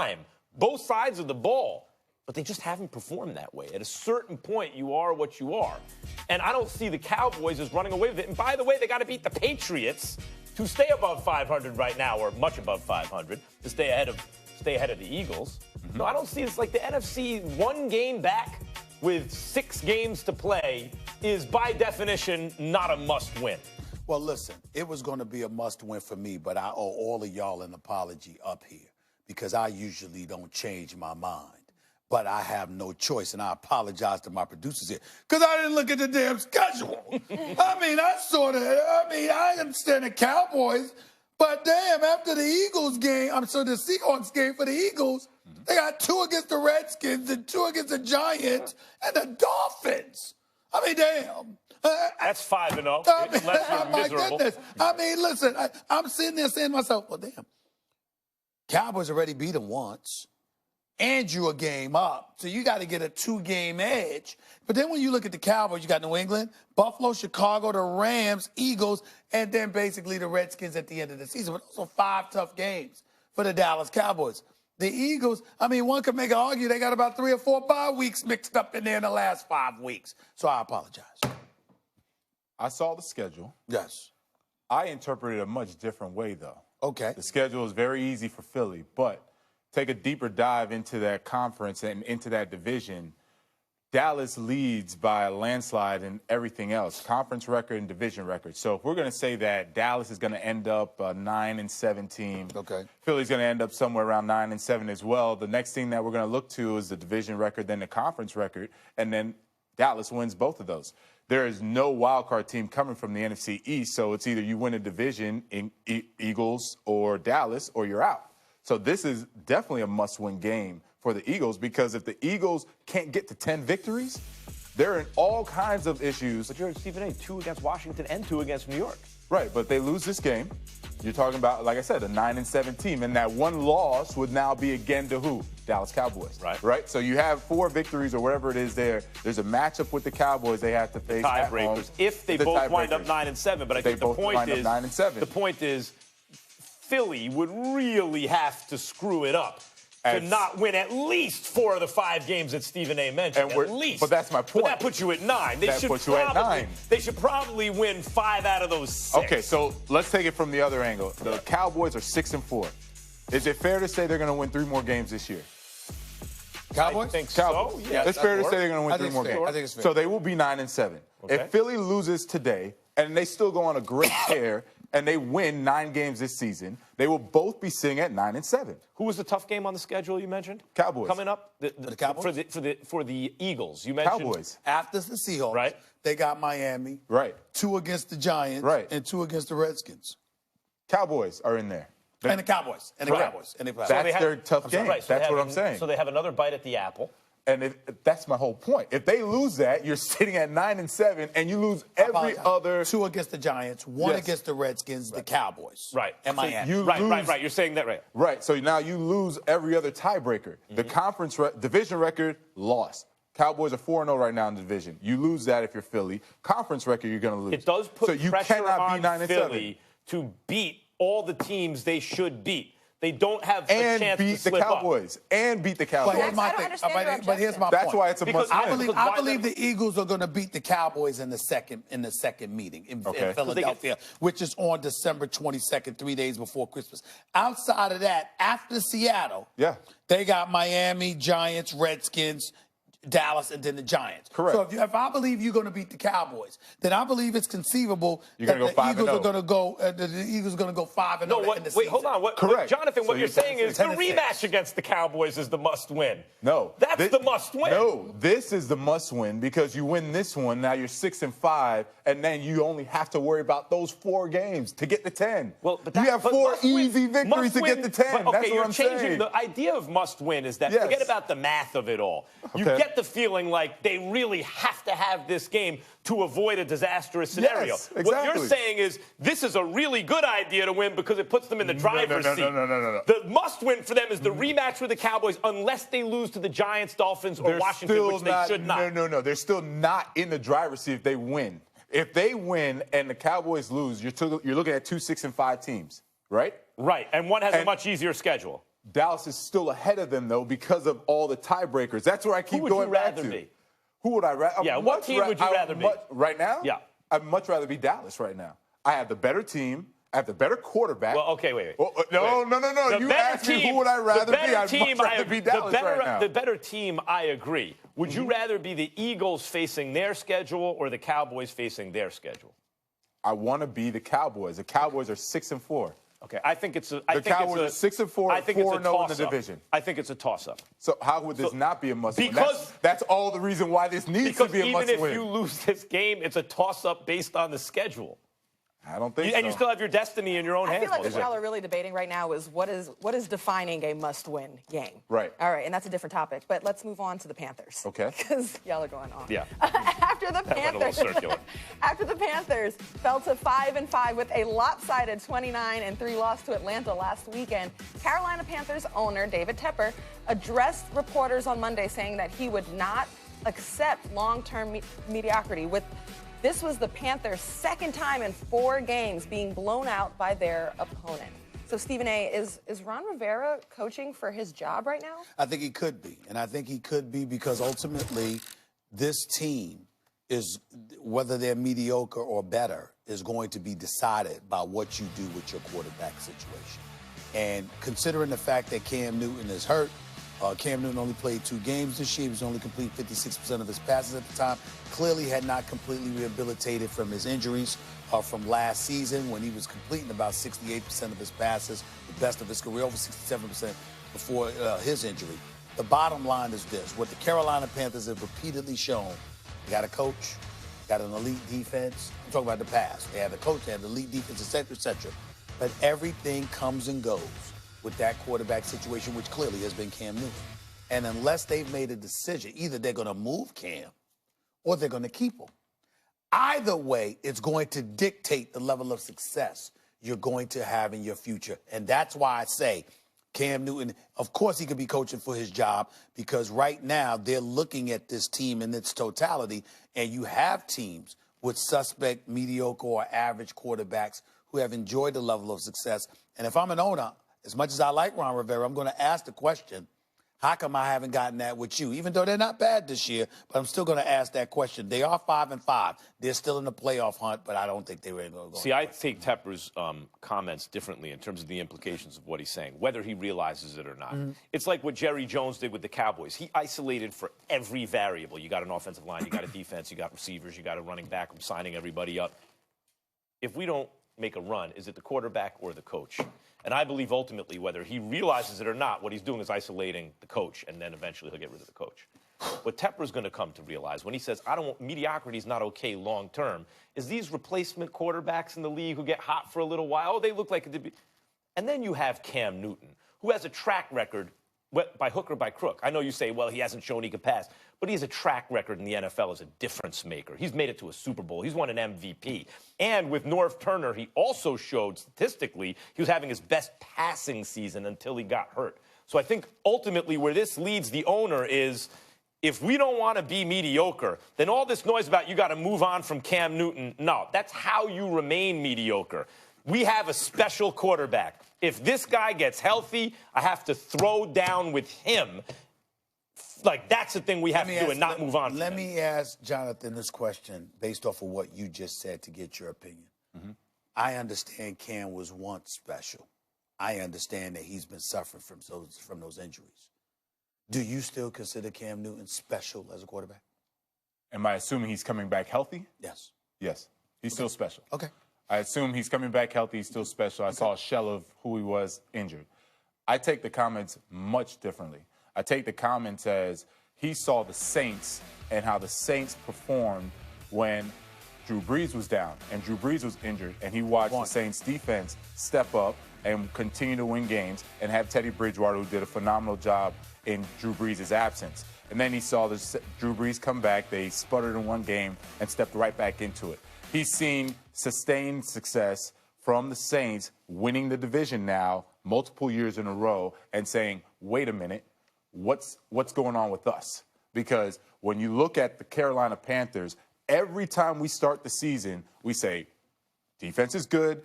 time, both sides of the ball. But they just haven't performed that way. At a certain point, you are what you are. And I don't see the Cowboys as running away with it. And by the way, they got to beat the Patriots to stay above 500 right now, or much above 500, to stay ahead of the Eagles. No, I don't see it's like the NFC one game back with 6 games to play is by definition not a must-win. Well, listen, it was going to be a must-win for me, but I owe all of y'all an apology up here because I usually don't change my mind. But I have no choice, and I apologize to my producers here because I didn't look at the damn schedule. I understand the Cowboys, but damn, after the Eagles game, the Seahawks game for the Eagles, they got 2 against the Redskins and 2 against the Giants and the Dolphins. I mean, damn. That's 5-0. Unless you're my miserable. goodness. I mean, listen, I'm sitting there saying to myself, well, damn, Cowboys already beat them once. And you a game up. So you got to get a 2-game edge. But then when you look at the Cowboys, you got New England, Buffalo, Chicago, the Rams, Eagles, and then basically the Redskins at the end of the season. But those are 5 tough games for the Dallas Cowboys. The Eagles, I mean, one could make an argument they got about 3 or 4 bye weeks mixed up in there in the last 5 weeks. So I apologize. I saw the schedule. Yes. I interpreted it a much different way, though. Okay. The schedule is very easy for Philly, but take a deeper dive into that conference and into that division. Dallas leads by a landslide in everything else, conference record and division record. So if we're going to say that Dallas is going to end up a 9-7 team, okay, Philly's going to end up somewhere around 9-7 as well. The next thing that we're going to look to is the division record, then the conference record, and then Dallas wins both of those. There is no wildcard team coming from the NFC East, so it's either you win a division in Eagles or Dallas or you're out. So this is definitely a must-win game for the Eagles because if the Eagles can't get to 10 victories, they're in all kinds of issues. But you're Stephen A. 2 against Washington and 2 against New York. Right, but they lose this game. You're talking about, like I said, a 9-7 team, and that one loss would now be again to who? Dallas Cowboys. Right. So you have 4 victories or whatever it is there. There's a matchup with the Cowboys they have to face. Tiebreakers. If they both wind up 9-7, but I think the point is Philly would really have to screw it up to not win at least 4 of the 5 games that Stephen A. mentioned. At least. But that's my point. But that puts you at 9. That puts you at 9. They should probably win 5 out of those 6. Okay, so let's take it from the other angle. The Cowboys are 6-4. Is it fair to say they're going to win 3 more games this year? Cowboys? I think Cowboys. So. Yeah, it's fair to say they're going to win 3 more games. I think it's fair. So they will be 9-7. Okay. If Philly loses today and they still go on a great tear and they win 9 games this season, they will both be sitting at 9-7. Who was the tough game on the schedule you mentioned? Cowboys. Coming up the Cowboys? for the Eagles. You mentioned Cowboys. After the Seahawks, right? They got Miami. Right. 2 against the Giants. Right. And 2 against the Redskins. Cowboys are in there. And the Cowboys. And the Cowboys. And That's their tough game. Right, so that's what I'm saying. So they have another bite at the apple. And that's my whole point. If they lose that, you're sitting at 9-7, and you lose every other 2 against the Giants, 1 against the Redskins, the Cowboys, right? And Miami. Right. You're saying that right. Right. So now you lose every other tiebreaker. The conference division record lost. Cowboys are 4-0 right now in the division. You lose that if you're Philly. Conference record, you're going to lose. It does put so you pressure cannot on be 9-7. Philly to beat all the teams they should beat. They don't have a chance beat to slip the Cowboys. up. And beat the Cowboys. But here's my thing. But here's my point. That's why it's a must-win. I believe the Eagles are going to beat the Cowboys in the second meeting in Philadelphia, which is on December 22nd, 3 days before Christmas. Outside of that, after Seattle, they got Miami, Giants, Redskins, Dallas, and then the Giants. Correct. So if I believe you're going to beat the Cowboys, then I believe it's conceivable that the Eagles are going to go. The Eagles are going to go 5-0 in the season. Wait, hold on. Correct. Jonathan, what you're saying is the rematch against the Cowboys is the must-win. No, that's the must-win. No, this is the must-win because you win this one. Now you're 6-5, and then you only have to worry about those 4 games to get to 10. Well, but you have 4 easy victories to get to 10. But, that's what I'm saying. Changing the idea of must-win is that forget about the math of it all. You get the feeling like they really have to have this game to avoid a disastrous scenario. Yes, exactly. What you're saying is this is a really good idea to win because it puts them in the driver's seat. No. The must-win for them is the rematch with the Cowboys unless they lose to the Giants, Dolphins, or Washington, which they should not. No. They're still not in the driver's seat if they win. If they win and the Cowboys lose, you're looking at 2 6-5 teams, right? Right, and one has a much easier schedule. Dallas is still ahead of them, though, because of all the tiebreakers. That's where I keep going back to. Who would you rather be? Who would I rather? Yeah, what team would you rather be? Right now? Yeah. I'd much rather be Dallas right now. I have the better team. I have the better quarterback. Well, okay, wait. No. You asked me who would I rather be. I'd much rather be Dallas right now. The better team, I agree. Would you rather be the Eagles facing their schedule or the Cowboys facing their schedule? I want to be the Cowboys. The Cowboys are 6-4. Okay, I think it's a. The Cowboys are 6-4, I think it's a 4-0 in the division. I think it's a toss-up. So how would this not be a must-win? Because that's all the reason why this needs to be a must-win. Because even if you lose this game, it's a toss-up based on the schedule. I don't think so. And you still have your destiny in your own hands. I feel like what y'all are really debating right now is what is defining a must-win game. Right. All right, and that's a different topic. But let's move on to the Panthers. Okay. Because y'all are going on. Yeah. After the That went a little circular. After the Panthers fell to 5-5 with a lopsided 29-3 loss to Atlanta last weekend, Carolina Panthers owner David Tepper addressed reporters on Monday saying that he would not accept long-term mediocrity. This was the Panthers' second time in 4 games being blown out by their opponent. So, Stephen A., is Ron Rivera coaching for his job right now? I think he could be. And I think he could be because ultimately this team is, whether they're mediocre or better, is going to be decided by what you do with your quarterback situation. And considering the fact that Cam Newton is hurt, Cam Newton only played 2 games this year. He was only completing 56% of his passes at the time. Clearly had not completely rehabilitated from his injuries from last season when he was completing about 68% of his passes, the best of his career, over 67% before his injury. The bottom line is this. What the Carolina Panthers have repeatedly shown, they got a coach, got an elite defense. I'm talking about the past. They had a coach, they had an elite defense, et cetera, et cetera. But everything comes and goes with that quarterback situation, which clearly has been Cam Newton. And unless they've made a decision, either they're going to move Cam or they're going to keep him. Either way, it's going to dictate the level of success you're going to have in your future. And that's why I say Cam Newton, of course he could be coaching for his job because right now they're looking at this team in its totality, and you have teams with suspect, mediocre, or average quarterbacks who have enjoyed the level of success. And if I'm an owner, as much as I like Ron Rivera, I'm going to ask the question, how come I haven't gotten that with you? Even though they're not bad this year, but I'm still going to ask that question. They are 5-5. They're still in the playoff hunt, but I don't think they were going to go. See, I take Tepper's comments differently in terms of the implications of what he's saying, whether he realizes it or not. Mm-hmm. It's like what Jerry Jones did with the Cowboys. He isolated for every variable. You got an offensive line, you got a defense, you got receivers, you got a running back. I'm signing everybody up. If we don't make a run, is it the quarterback or the coach? And I believe ultimately, whether he realizes it or not, what he's doing is isolating the coach, and then eventually he'll get rid of the coach. What Tepper's going to come to realize when he says, mediocrity is not okay long term, is these replacement quarterbacks in the league who get hot for a little while, oh, they look like it did be. And then you have Cam Newton, who has a track record by hook or by crook. I know you say, well, he hasn't shown he could pass, but he has a track record in the NFL as a difference maker. He's made it to a Super Bowl. He's won an MVP. And with Norv Turner, he also showed statistically he was having his best passing season until he got hurt. So I think ultimately where this leads the owner is if we don't want to be mediocre, then all this noise about you got to move on from Cam Newton, no, that's how you remain mediocre. We have a special quarterback. If this guy gets healthy, I have to throw down with him. Like, that's the thing we have to do and not move on. Let me ask Jonathan this question based off of what you just said to get your opinion. Mm-hmm. I understand Cam was once special. I understand that he's been suffering from those injuries. Do you still consider Cam Newton special as a quarterback? Am I assuming he's coming back healthy? Yes. Yes. He's still special. Okay. I assume he's coming back healthy. He's still special. I saw a shell of who he was injured. I take the comments much differently. I take the comments as he saw the Saints and how the Saints performed when Drew Brees was down and Drew Brees was injured, and he watched the Saints defense step up and continue to win games and have Teddy Bridgewater, who did a phenomenal job in Drew Brees' absence. And then he saw Drew Brees come back. They sputtered in one game and stepped right back into it. He's seen sustained success from the Saints winning the division now multiple years in a row and saying, wait a minute, what's going on with us? Because when you look at the Carolina Panthers, every time we start the season, we say, defense is good,